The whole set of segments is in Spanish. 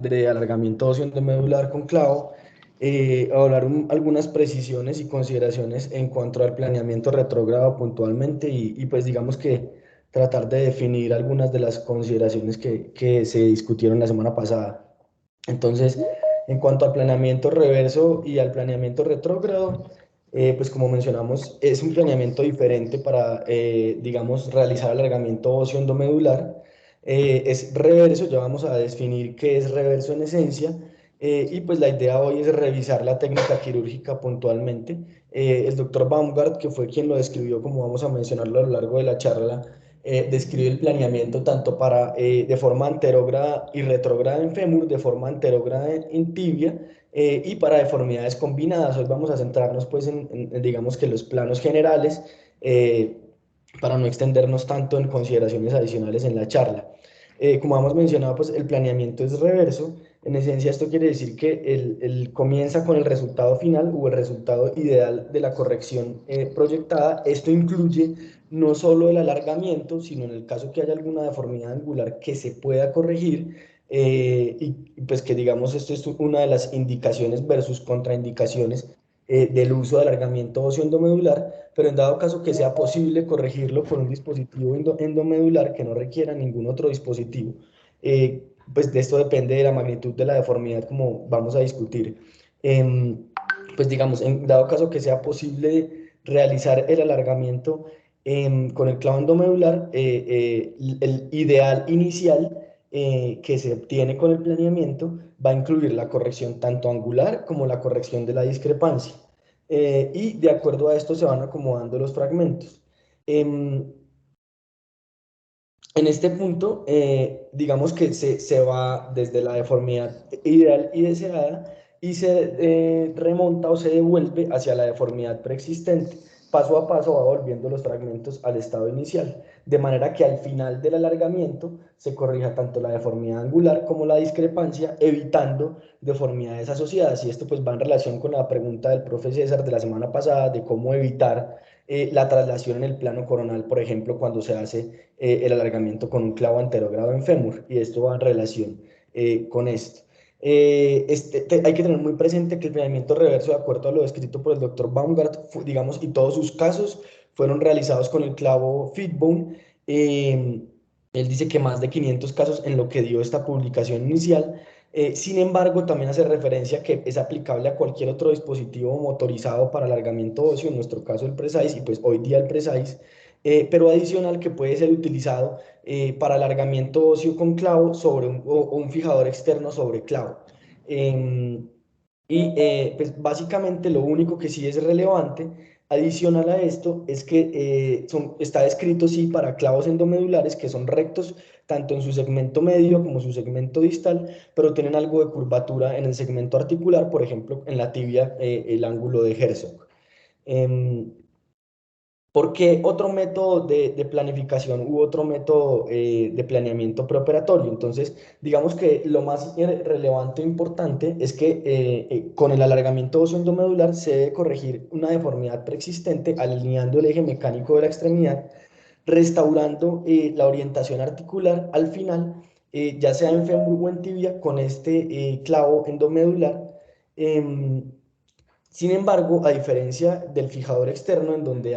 de alargamiento óseo endomedular con clavo, hablar algunas precisiones y consideraciones en cuanto al planeamiento retrógrado puntualmente y pues digamos que tratar de definir algunas de las consideraciones que se discutieron la semana pasada. Entonces, en cuanto al planeamiento reverso y al planeamiento retrógrado, pues como mencionamos, es un planeamiento diferente para, digamos, realizar alargamiento óseo endomedular. Es reverso, ya vamos a definir qué es reverso en esencia, y pues la idea hoy es revisar la técnica quirúrgica puntualmente. El doctor Baumgart, que fue quien lo describió, como vamos a mencionarlo a lo largo de la charla, describe el planeamiento tanto para de forma anterógrada y retrógrada en fémur, de forma anterógrada en tibia, y para deformidades combinadas. Hoy vamos a centrarnos pues digamos que los planos generales, para no extendernos tanto en consideraciones adicionales en la charla. Como hemos mencionado, pues el planeamiento es reverso. En esencia, esto quiere decir que el comienza con el resultado final o el resultado ideal de la corrección proyectada. Esto incluye no solo el alargamiento, sino en el caso que haya alguna deformidad angular que se pueda corregir, y pues que digamos esto es una de las indicaciones versus contraindicaciones del uso de alargamiento óseo endomedular, pero en dado caso que sea posible corregirlo con un dispositivo endomedular que no requiera ningún otro dispositivo, pues de esto depende de la magnitud de la deformidad, como vamos a discutir. Em, pues digamos, en dado caso que sea posible realizar el alargamiento con el clavo endomedular, el ideal inicial que se obtiene con el planeamiento va a incluir la corrección tanto angular como la corrección de la discrepancia. Y de acuerdo a esto se van acomodando los fragmentos. Em, en este punto, digamos que se va desde la deformidad ideal y deseada y se remonta o se devuelve hacia la deformidad preexistente. Paso a paso va volviendo los fragmentos al estado inicial, de manera que al final del alargamiento se corrija tanto la deformidad angular como la discrepancia, evitando deformidades asociadas. Y esto pues va en relación con la pregunta del profe César de la semana pasada de cómo evitar la traslación en el plano coronal, por ejemplo, cuando se hace el alargamiento con un clavo anterogrado en fémur, y esto va en relación con esto. Hay que tener muy presente que el planeamiento reverso, de acuerdo a lo descrito por el doctor Baumgart, digamos, y todos sus casos fueron realizados con el clavo Fitbone. Él dice que más de 500 casos en lo que dio esta publicación inicial. Sin embargo, también hace referencia que es aplicable a cualquier otro dispositivo motorizado para alargamiento óseo, en nuestro caso el Precise, y pues hoy día el Precise, pero adicional que puede ser utilizado para alargamiento óseo con clavo sobre o un fijador externo sobre clavo. Em, pues básicamente lo único que sí es relevante adicional a esto es que está descrito sí para clavos endomedulares que son rectos tanto en su segmento medio como su segmento distal, pero tienen algo de curvatura en el segmento articular, por ejemplo en la tibia, el ángulo de Herzog. Em, ¿Por qué otro método de planificación u otro método de planeamiento preoperatorio? Entonces, digamos que lo más relevante e importante es que con el alargamiento óseo endomedular se debe corregir una deformidad preexistente alineando el eje mecánico de la extremidad, restaurando la orientación articular al final, ya sea en fémur o en tibia, con este clavo endomedular. em, Sin embargo, a diferencia del fijador externo, en donde,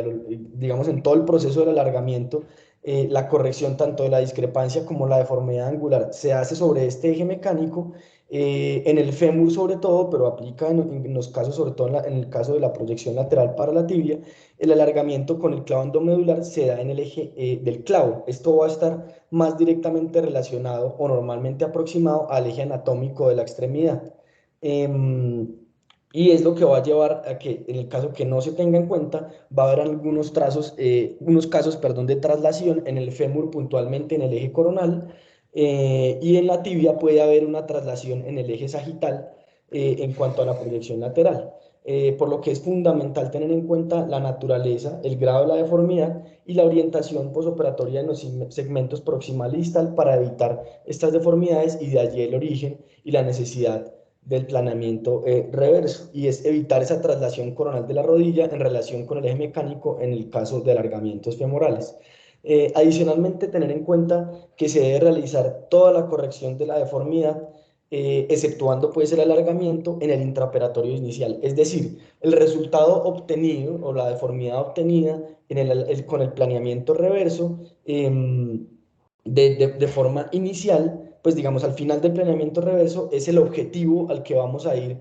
digamos, en todo el proceso del alargamiento, la corrección tanto de la discrepancia como la deformidad angular se hace sobre este eje mecánico, en el fémur sobre todo, pero aplica en los casos, sobre todo en el caso de la proyección lateral para la tibia, el alargamiento con el clavo endomedular se da en el eje del clavo. Esto va a estar más directamente relacionado o normalmente aproximado al eje anatómico de la extremidad. Em, y es lo que va a llevar a que, en el caso que no se tenga en cuenta, va a haber algunos unos casos, perdón, de traslación en el fémur, puntualmente en el eje coronal, y en la tibia puede haber una traslación en el eje sagital en cuanto a la proyección lateral. Por lo que es fundamental tener en cuenta la naturaleza, el grado de la deformidad y la orientación posoperatoria en los segmentos proximal y distal para evitar estas deformidades, y de allí el origen y la necesidad del planeamiento reverso, y es evitar esa traslación coronal de la rodilla en relación con el eje mecánico en el caso de alargamientos femorales. Adicionalmente, tener en cuenta que se debe realizar toda la corrección de la deformidad exceptuando pues el alargamiento en el intraoperatorio inicial. Es decir, el resultado obtenido o la deformidad obtenida con el planeamiento reverso de forma inicial, pues digamos al final del planeamiento reverso es el objetivo al que vamos a ir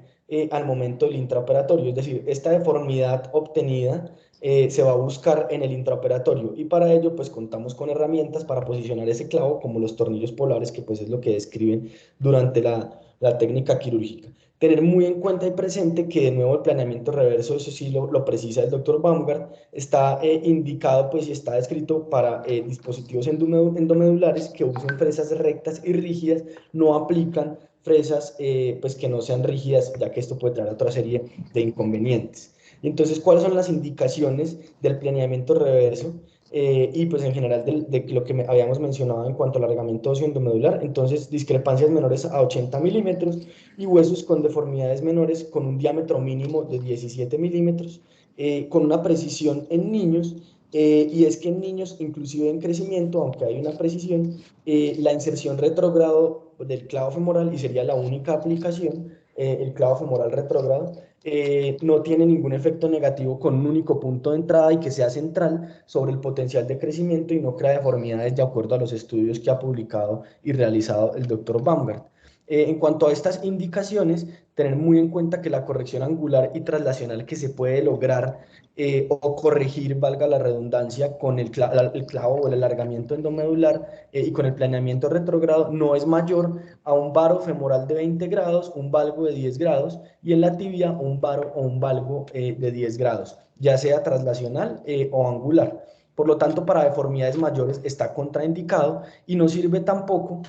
al momento del intraoperatorio. Es decir, esta deformidad obtenida se va a buscar en el intraoperatorio y para ello pues contamos con herramientas para posicionar ese clavo como los tornillos polares que pues es lo que describen durante la técnica quirúrgica. Tener muy en cuenta y presente que de nuevo el planeamiento reverso, eso sí lo precisa el doctor Baumgart, está indicado pues y está descrito para dispositivos endomedulares que usen fresas rectas y rígidas, no aplican fresas pues que no sean rígidas, ya que esto puede traer otra serie de inconvenientes. Entonces, ¿cuáles son las indicaciones del planeamiento reverso? Y pues en general de lo que habíamos mencionado en cuanto al alargamiento óseo endomedular, entonces discrepancias menores a 80 milímetros y huesos con deformidades menores con un diámetro mínimo de 17 milímetros, con una precisión en niños, y es que en niños, inclusive en crecimiento, aunque hay una precisión, la inserción retrógrado del clavo femoral, y sería la única aplicación, el clavo femoral retrógrado, no tiene ningún efecto negativo con un único punto de entrada y que sea central sobre el potencial de crecimiento y no crea deformidades de acuerdo a los estudios que ha publicado y realizado el doctor Baumgart. En cuanto a estas indicaciones, tener muy en cuenta que la corrección angular y traslacional que se puede lograr o corregir, valga la redundancia, con el clavo o el alargamiento endomedular y con el planeamiento retrógrado no es mayor a un varo femoral de 20 grados, un valgo de 10 grados y en la tibia un varo o un valgo de 10 grados, ya sea traslacional o angular. Por lo tanto, para deformidades mayores está contraindicado y no sirve tampoco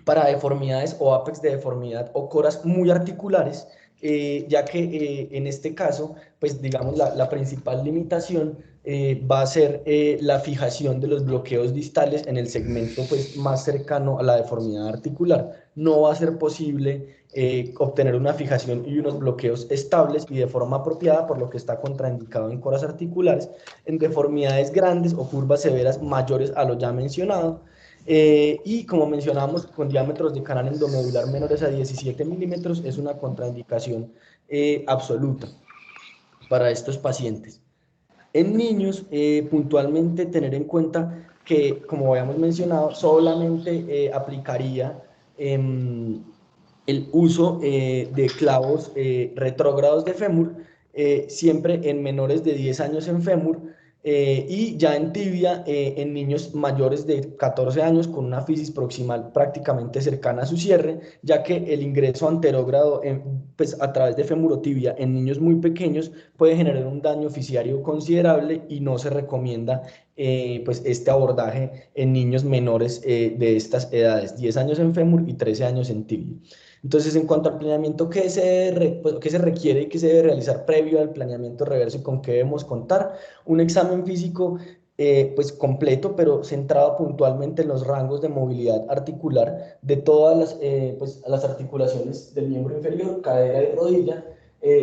para deformidades o apex de deformidad o coras muy articulares, ya que en este caso, pues digamos, la principal limitación va a ser la fijación de los bloqueos distales en el segmento pues, más cercano a la deformidad articular. No va a ser posible obtener una fijación y unos bloqueos estables y de forma apropiada, por lo que está contraindicado en coras articulares, en deformidades grandes o curvas severas mayores a lo ya mencionado, y como mencionábamos, con diámetros de canal endomedular menores a 17 milímetros, es una contraindicación absoluta para estos pacientes. En niños, puntualmente tener en cuenta que, como habíamos mencionado, solamente aplicaría el uso de clavos retrógrados de fémur, siempre en menores de 10 años en fémur, y ya en tibia en niños mayores de 14 años con una fisis proximal prácticamente cercana a su cierre, ya que el ingreso anterógrado pues, a través de femurotibia en niños muy pequeños puede generar un daño fisiario considerable y no se recomienda pues este abordaje en niños menores de estas edades, 10 años en fémur y 13 años en tibia. Entonces, en cuanto al planeamiento, ¿qué se requiere y qué se debe realizar previo al planeamiento reverso y con qué debemos contar? Un examen físico pues completo, pero centrado puntualmente en los rangos de movilidad articular de todas pues, las articulaciones del miembro inferior, cadera y rodilla,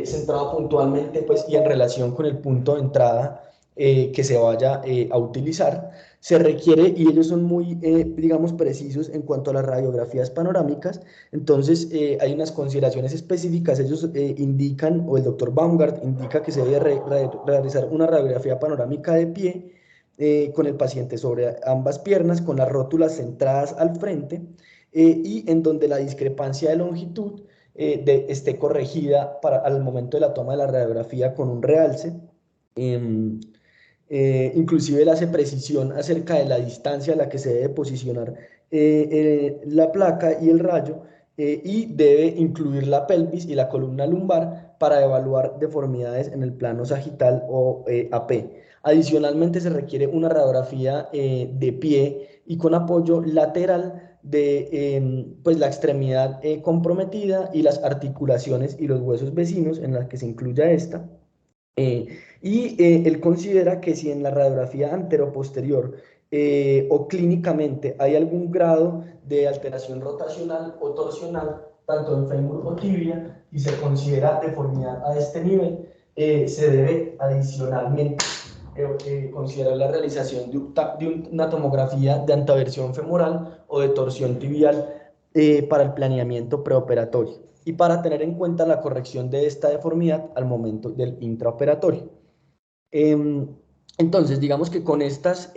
centrado puntualmente pues, y en relación con el punto de entrada que se vaya a utilizar. Se requiere, y ellos son muy, digamos, precisos en cuanto a las radiografías panorámicas, entonces hay unas consideraciones específicas, ellos indican, o el doctor Baumgart indica que se debe realizar una radiografía panorámica de pie con el paciente sobre ambas piernas, con las rótulas centradas al frente y en donde la discrepancia de longitud esté corregida al momento de la toma de la radiografía con un realce. Em, Inclusive él hace precisión acerca de la distancia a la que se debe posicionar la placa y el rayo, y debe incluir la pelvis y la columna lumbar para evaluar deformidades en el plano sagital o AP. Adicionalmente se requiere una radiografía de pie y con apoyo lateral de pues la extremidad comprometida y las articulaciones y los huesos vecinos en las que se incluya esta. Él considera que si en la radiografía anteroposterior o clínicamente hay algún grado de alteración rotacional o torsional, tanto en fémur o tibia, y se considera deformidad a este nivel, se debe adicionalmente considerar la realización de una tomografía de anteversión femoral o de torsión tibial para el planeamiento preoperatorio y para tener en cuenta la corrección de esta deformidad al momento del intraoperatorio. Em, entonces, digamos que con estas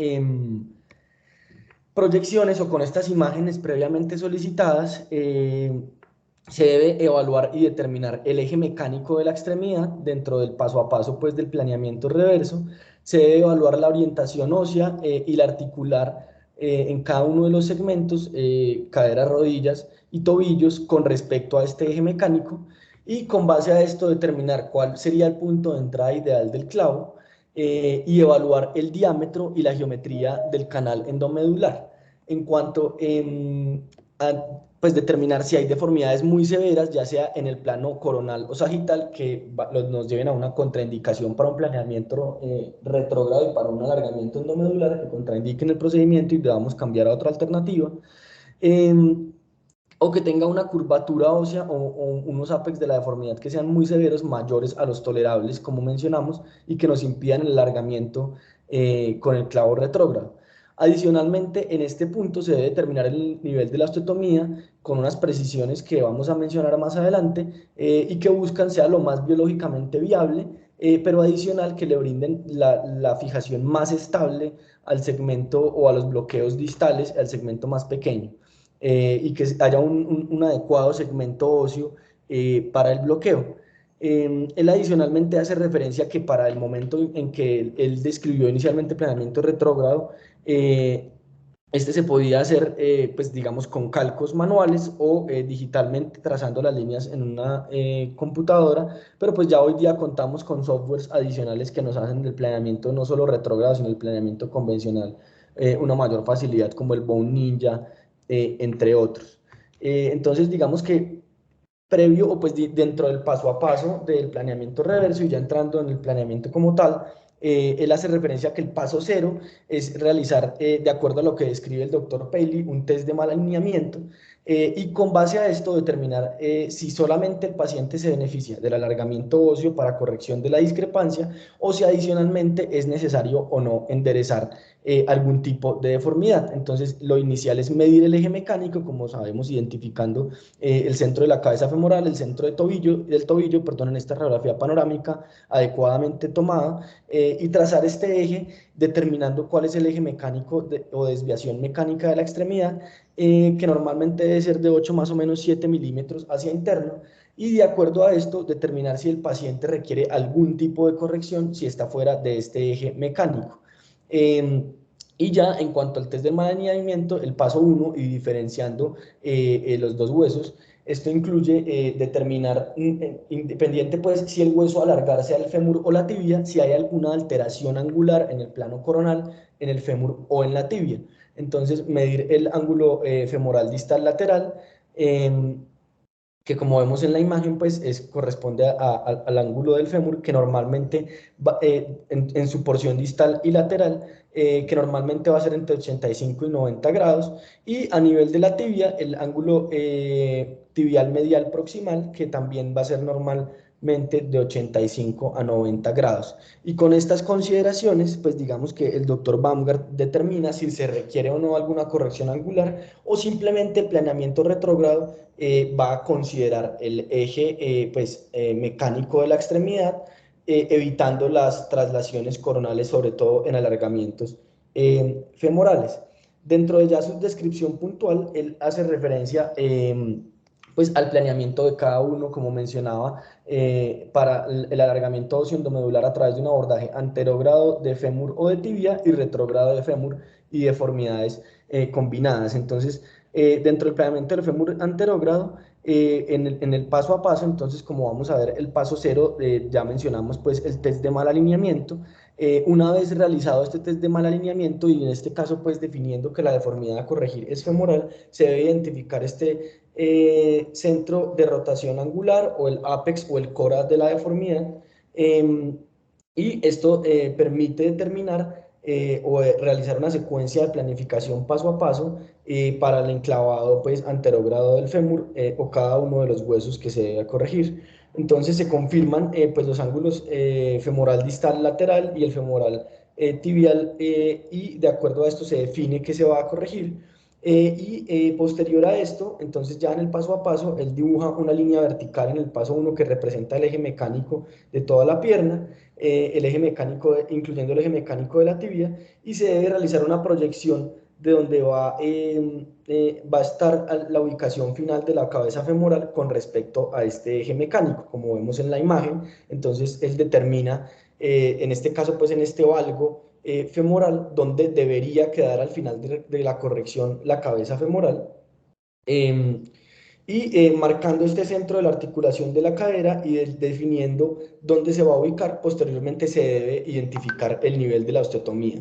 proyecciones o con estas imágenes previamente solicitadas, se debe evaluar y determinar el eje mecánico de la extremidad dentro del paso a paso pues, del planeamiento reverso. Se debe evaluar la orientación ósea y la articular en cada uno de los segmentos, caderas, rodillas y tobillos con respecto a este eje mecánico y con base a esto determinar cuál sería el punto de entrada ideal del clavo y evaluar el diámetro y la geometría del canal endomedular. En cuanto a pues, determinar si hay deformidades muy severas, ya sea en el plano coronal o sagital, que nos lleven a una contraindicación para un planeamiento retrógrado y para un alargamiento endomedular que contraindiquen el procedimiento y debamos cambiar a otra alternativa. Eh, o que tenga una curvatura ósea o unos apex de la deformidad que sean muy severos, mayores a los tolerables, como mencionamos, y que nos impidan el alargamiento con el clavo retrógrado. Adicionalmente, en este punto se debe determinar el nivel de la osteotomía con unas precisiones que vamos a mencionar más adelante y que buscan sea lo más biológicamente viable, pero adicional que le brinden la fijación más estable al segmento o a los bloqueos distales, al segmento más pequeño y que haya un adecuado segmento óseo para el bloqueo. Él adicionalmente hace referencia que para el momento en que él describió inicialmente planeamiento retrógrado, este se podía hacer, pues digamos, con calcos manuales o digitalmente trazando las líneas en una computadora, pero pues ya hoy día contamos con softwares adicionales que nos hacen del planeamiento no solo retrógrado, sino el planeamiento convencional, una mayor facilidad como el Bone Ninja, entre otros. Entonces, digamos que previo o pues dentro del paso a paso del planeamiento reverso y ya entrando en el planeamiento como tal, él hace referencia a que el paso cero es realizar, de acuerdo a lo que describe el doctor Paley, un test de mal alineamiento y con base a esto determinar si solamente el paciente se beneficia del alargamiento óseo para corrección de la discrepancia o si adicionalmente es necesario o no enderezar algún tipo de deformidad. Entonces, lo inicial es medir el eje mecánico, como sabemos, identificando el centro de la cabeza femoral, el centro del tobillo, perdón, en esta radiografía panorámica adecuadamente tomada, y trazar este eje determinando cuál es el eje mecánico o desviación mecánica de la extremidad, que normalmente debe ser de 8 más o menos 7 milímetros hacia interno, y de acuerdo a esto determinar si el paciente requiere algún tipo de corrección si está fuera de este eje mecánico. Y ya en cuanto al test de mal alineamiento, el paso 1 y diferenciando los dos huesos, esto incluye determinar, independiente pues si el hueso alargarse al fémur o la tibia, si hay alguna alteración angular en el plano coronal, en el fémur o en la tibia. Entonces, medir el ángulo femoral distal lateral, que como vemos en la imagen, pues corresponde al ángulo del fémur, que normalmente va, en su porción distal y lateral, que normalmente va a ser entre 85 y 90 grados, y a nivel de la tibia, el ángulo tibial medial proximal, que también va a ser normalmente de 85 a 90 grados. Y con estas consideraciones, pues digamos que el doctor Baumgart determina si se requiere o no alguna corrección angular o simplemente el planeamiento retrógrado va a considerar el eje mecánico de la extremidad, evitando las traslaciones coronales, sobre todo en alargamientos femorales. Dentro de ya su descripción puntual, él hace referencia pues al planeamiento de cada uno, como mencionaba, para el alargamiento óseo endomedular a través de un abordaje anterogrado de fémur o de tibia y retrógrado de fémur y deformidades combinadas. Entonces, dentro del planeamiento del fémur anterógrado, en el paso a paso, entonces, como vamos a ver, el paso cero, ya mencionamos pues el test de mal alineamiento. Una vez realizado este test de mal alineamiento y en este caso pues definiendo que la deformidad a corregir es femoral, se debe identificar este centro de rotación angular o el apex o el cora de la deformidad, y esto permite determinar o realizar una secuencia de planificación paso a paso para el enclavado pues anterogrado del fémur o cada uno de los huesos que se debe corregir. Entonces se confirman pues los ángulos femoral distal lateral y el femoral tibial, y de acuerdo a esto se define qué se va a corregir. Posterior a esto, entonces ya en el paso a paso, él dibuja una línea vertical en el paso uno que representa el eje mecánico de toda la pierna, el eje mecánico, incluyendo el eje mecánico de la tibia, y se debe realizar una proyección de donde va a estar la ubicación final de la cabeza femoral con respecto a este eje mecánico, como vemos en la imagen. Entonces él determina, en este caso, pues en este valgo femoral, donde debería quedar al final de la corrección la cabeza femoral. Eh, Marcando este centro de la articulación de la cadera y definiendo dónde se va a ubicar, posteriormente se debe identificar el nivel de la osteotomía,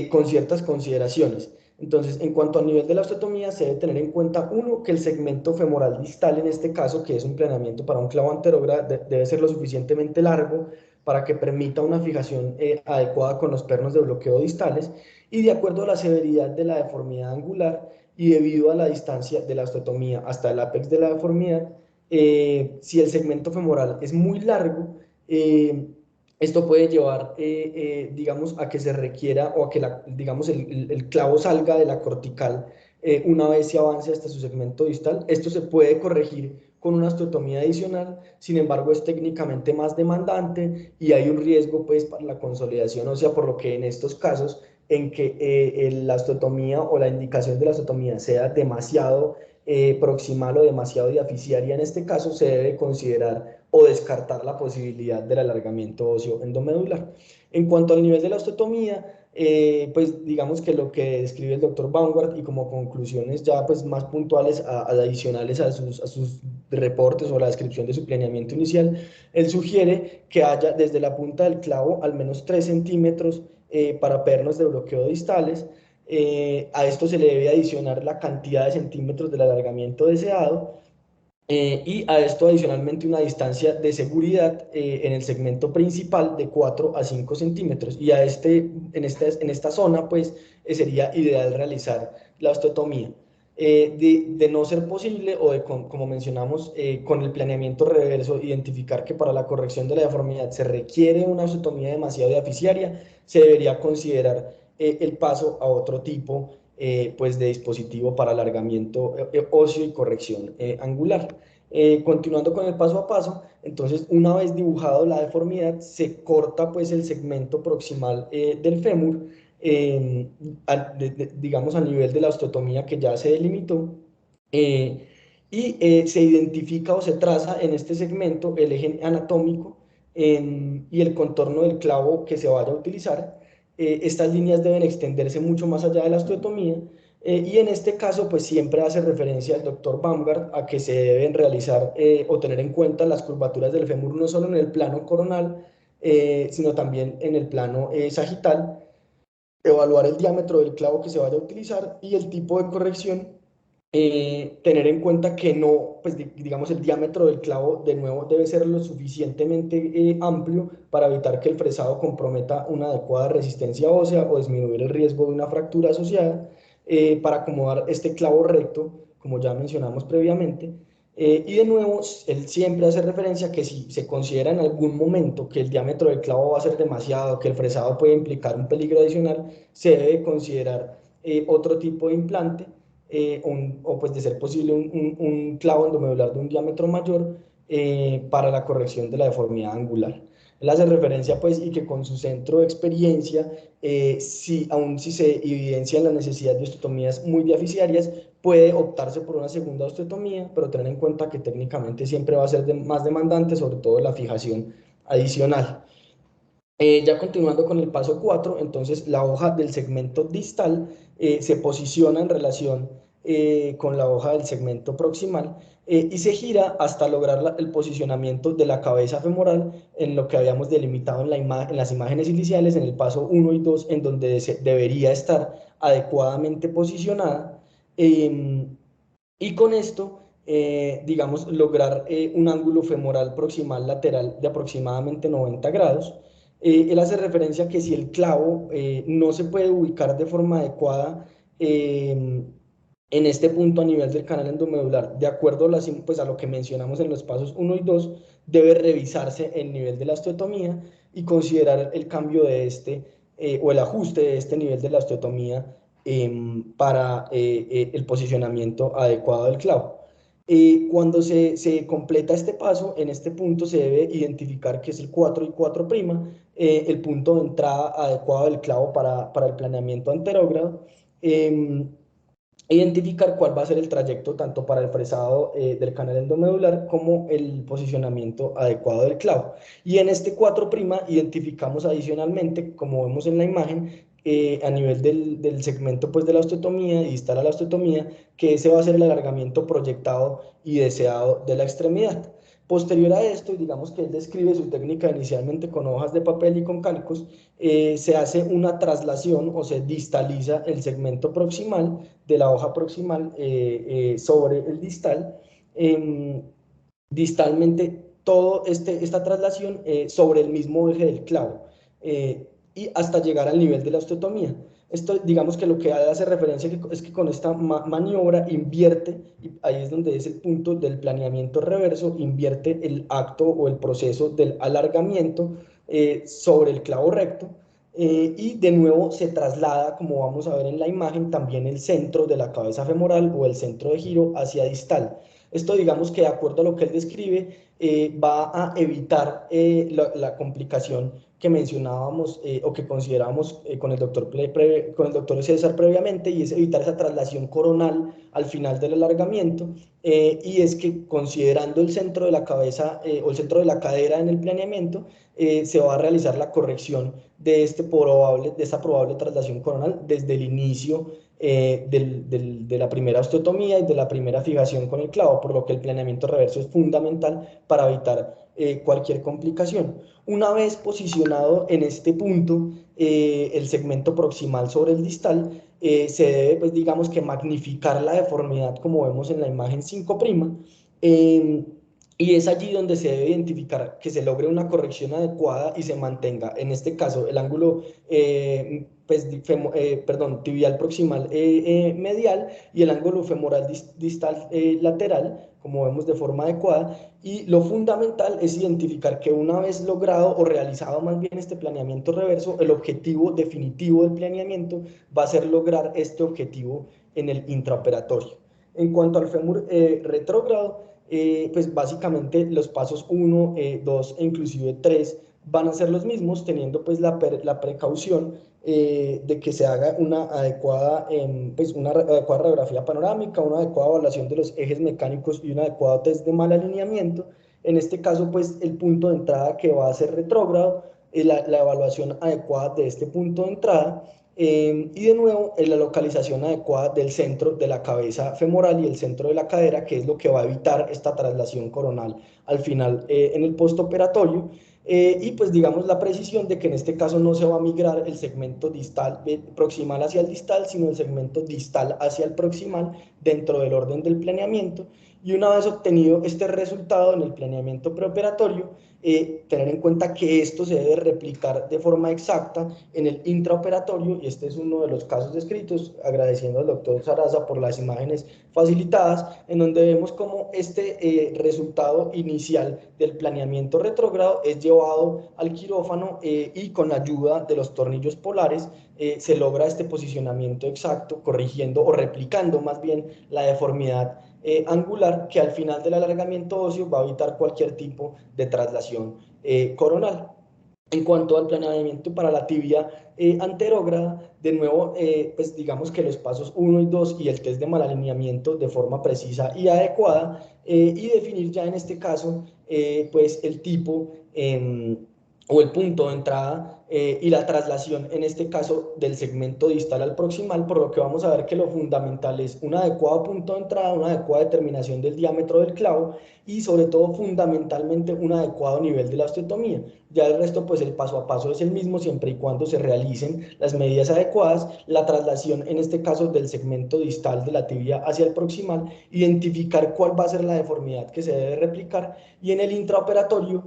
con ciertas consideraciones. Entonces, en cuanto al nivel de la osteotomía, se debe tener en cuenta, uno, que el segmento femoral distal, en este caso, que es un planeamiento para un clavo anterógrado, debe ser lo suficientemente largo para que permita una fijación adecuada con los pernos de bloqueo distales, y de acuerdo a la severidad de la deformidad angular, y debido a la distancia de la osteotomía hasta el ápex de la deformidad, si el segmento femoral es muy largo, esto puede llevar, digamos, a que se requiera o a que, digamos, el clavo salga de la cortical una vez se avance hasta su segmento distal. Esto se puede corregir con una osteotomía adicional, sin embargo es técnicamente más demandante y hay un riesgo pues para la consolidación ósea, por lo que en estos casos en que la osteotomía o la indicación de la osteotomía sea demasiado proximal o demasiado diaficiaria, en este caso se debe considerar o descartar la posibilidad del alargamiento óseo endomedular. En cuanto al nivel de la osteotomía, pues digamos que lo que describe el doctor Baumgart y como conclusiones ya pues más puntuales, adicionales a sus reportes o la descripción de su planeamiento inicial, él sugiere que haya desde la punta del clavo al menos 3 centímetros para pernos de bloqueo distales. A esto se le debe adicionar la cantidad de centímetros del alargamiento deseado, y a esto adicionalmente una distancia de seguridad en el segmento principal de 4 a 5 centímetros. Y en esta zona pues sería ideal realizar la osteotomía. De no ser posible o como mencionamos, con el planeamiento reverso, identificar que para la corrección de la deformidad se requiere una osteotomía demasiado deficiaria, se debería considerar el paso a otro tipo pues de dispositivo para alargamiento óseo y corrección angular. Continuando con el paso a paso, entonces una vez dibujado la deformidad, se corta pues el segmento proximal del fémur, digamos a nivel de la osteotomía que ya se delimitó, eh, se identifica o se traza en este segmento el eje anatómico y el contorno del clavo que se vaya a utilizar. Estas líneas deben extenderse mucho más allá de la osteotomía, y en este caso, pues siempre hace referencia el doctor Baumgart a que se deben realizar o tener en cuenta las curvaturas del fémur no solo en el plano coronal, sino también en el plano sagital, evaluar el diámetro del clavo que se vaya a utilizar y el tipo de corrección, tener en cuenta que no, pues digamos, el diámetro del clavo de nuevo debe ser lo suficientemente amplio para evitar que el fresado comprometa una adecuada resistencia ósea o disminuir el riesgo de una fractura asociada, para acomodar este clavo recto, como ya mencionamos previamente. Y de nuevo, él siempre hace referencia que si se considera en algún momento que el diámetro del clavo va a ser demasiado, que el fresado puede implicar un peligro adicional, se debe considerar otro tipo de implante, o pues de ser posible un clavo endomedular de un diámetro mayor para la corrección de la deformidad angular. Él hace referencia pues y que con su centro de experiencia, aún si se evidencia la necesidad de osteotomías muy deficiarias, puede optarse por una segunda osteotomía, pero tener en cuenta que técnicamente siempre va a ser más demandante, sobre todo la fijación adicional. Ya continuando con el paso 4, entonces la hoja del segmento distal se posiciona en relación con la hoja del segmento proximal, y se gira hasta lograr el posicionamiento de la cabeza femoral en lo que habíamos delimitado en las imágenes iniciales, en el paso 1 y 2, en donde debería estar adecuadamente posicionada. Y con esto, digamos, lograr un ángulo femoral proximal lateral de aproximadamente 90 grados. Él hace referencia a que si el clavo no se puede ubicar de forma adecuada en este punto a nivel del canal endomedular, de acuerdo a, pues a lo que mencionamos en los pasos 1 y 2, debe revisarse el nivel de la osteotomía y considerar el cambio de o el ajuste de este nivel de la osteotomía para el posicionamiento adecuado del clavo. Cuando se completa este paso, en este punto se debe identificar que es el 4 y 4', el punto de entrada adecuado del clavo para el planeamiento anterógrado. Identificar cuál va a ser el trayecto tanto para el fresado del canal endomedular como el posicionamiento adecuado del clavo. Y en este 4' identificamos adicionalmente, como vemos en la imagen, a nivel del segmento pues, de la osteotomía, distal a la osteotomía, que ese va a ser el alargamiento proyectado y deseado de la extremidad. Posterior a esto, digamos que él describe su técnica inicialmente con hojas de papel y con calcos, se hace una traslación o se distaliza el segmento proximal de la hoja proximal sobre el distal. Eh, Distalmente, toda esta traslación sobre el mismo eje del clavo y hasta llegar al nivel de la osteotomía. Esto, digamos que lo que hace referencia es que con esta maniobra invierte, y ahí es donde es el punto del planeamiento reverso, invierte el acto o el proceso del alargamiento sobre el clavo recto, y de nuevo se traslada, como vamos a ver en la imagen, también el centro de la cabeza femoral o el centro de giro hacia distal. Esto, digamos que de acuerdo a lo que él describe, va a evitar la complicación que mencionábamos o que considerábamos con el doctor César previamente, y es evitar esa traslación coronal al final del alargamiento. Y es que considerando el centro de la cabeza o el centro de la cadera en el planeamiento, se va a realizar la corrección de esta probable traslación coronal desde el inicio de la primera osteotomía y de la primera fijación con el clavo, por lo que el planeamiento reverso es fundamental para evitar cualquier complicación. Una vez posicionado en este punto el segmento proximal sobre el distal, se debe, pues digamos que magnificar la deformidad como vemos en la imagen 5', eh, y es allí donde se debe identificar que se logre una corrección adecuada y se mantenga, en este caso, el ángulo pues, tibial proximal medial y el ángulo femoral distal lateral, como vemos de forma adecuada. Y lo fundamental es identificar que una vez logrado o realizado más bien este planeamiento reverso, el objetivo definitivo del planeamiento va a ser lograr este objetivo en el intraoperatorio. En cuanto al fémur retrógrado, pues básicamente los pasos 1, 2 e inclusive 3 van a ser los mismos, teniendo pues la precaución de que se haga una adecuada radiografía panorámica, una adecuada evaluación de los ejes mecánicos y un adecuado test de mal alineamiento. En este caso, pues el punto de entrada que va a ser retrógrado, la evaluación adecuada de este punto de entrada, y de nuevo, en la localización adecuada del centro de la cabeza femoral y el centro de la cadera, que es lo que va a evitar esta traslación coronal al final en el postoperatorio. Y pues digamos la precisión de que en este caso no se va a migrar el segmento distal proximal hacia el distal, sino el segmento distal hacia el proximal dentro del orden del planeamiento. Y una vez obtenido este resultado en el planeamiento preoperatorio, tener en cuenta que esto se debe replicar de forma exacta en el intraoperatorio, y este es uno de los casos descritos, agradeciendo al doctor Sarasa por las imágenes facilitadas, en donde vemos cómo este resultado inicial del planeamiento retrógrado es llevado al quirófano y con la ayuda de los tornillos polares se logra este posicionamiento exacto, corrigiendo o replicando más bien la deformidad angular, que al final del alargamiento óseo va a evitar cualquier tipo de traslación coronal. En cuanto al planeamiento para la tibia anterógrada, de nuevo, pues digamos que los pasos 1 y 2 y el test de mal alineamiento de forma precisa y adecuada, y definir ya en este caso, pues el tipo o el punto de entrada y la traslación, en este caso, del segmento distal al proximal, por lo que vamos a ver que lo fundamental es un adecuado punto de entrada, una adecuada determinación del diámetro del clavo y sobre todo fundamentalmente un adecuado nivel de la osteotomía. Ya el resto, pues el paso a paso es el mismo siempre y cuando se realicen las medidas adecuadas, la traslación en este caso del segmento distal de la tibia hacia el proximal, identificar cuál va a ser la deformidad que se debe replicar y en el intraoperatorio,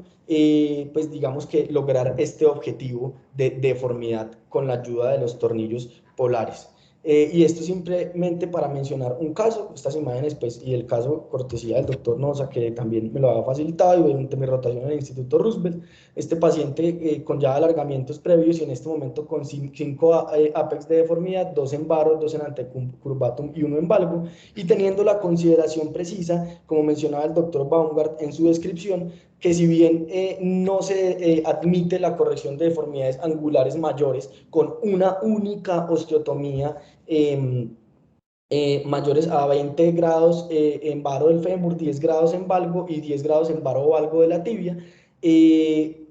pues digamos que lograr este objetivo de deformidad con la ayuda de los tornillos polares. Y esto simplemente para mencionar un caso, estas imágenes, pues, y el caso cortesía del doctor Noza, que también me lo había facilitado, y durante mi rotación en el Instituto Roosevelt, este paciente con ya alargamientos previos y en este momento con 5 apex de deformidad, 2 en varo, 2 en antecurvatum y 1 en valgo, y teniendo la consideración precisa, como mencionaba el doctor Baumgart en su descripción, que si bien no se admite la corrección de deformidades angulares mayores con una única osteotomía eh, mayores a 20 grados en varo del fémur, 10 grados en valgo y 10 grados en varo o valgo de la tibia,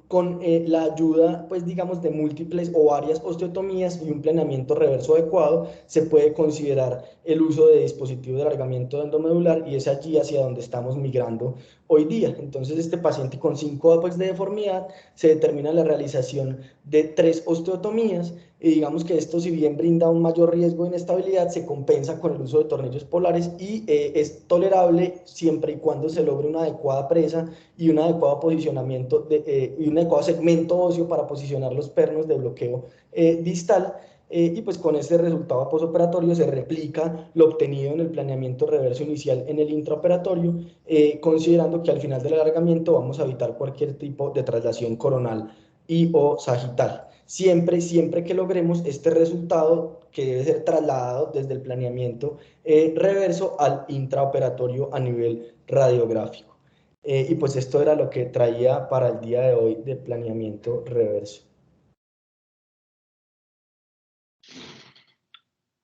con la ayuda, pues digamos, de múltiples o varias osteotomías y un planeamiento reverso adecuado, se puede considerar el uso de dispositivos de alargamiento endomedular y es allí hacia donde estamos migrando hoy día. Entonces, este paciente con 5 apex de deformidad se determina la realización de 3 osteotomías y digamos que esto, si bien brinda un mayor riesgo de inestabilidad, se compensa con el uso de tornillos polares y es tolerable siempre y cuando se logre una adecuada presa y un adecuado posicionamiento y un adecuado segmento óseo para posicionar los pernos de bloqueo distal. Y pues con ese resultado posoperatorio se replica lo obtenido en el planeamiento reverso inicial en el intraoperatorio, considerando que al final del alargamiento vamos a evitar cualquier tipo de traslación coronal y o sagital. Siempre que logremos este resultado que debe ser trasladado desde el planeamiento reverso al intraoperatorio a nivel radiográfico. Y pues esto era lo que traía para el día de hoy de planeamiento reverso.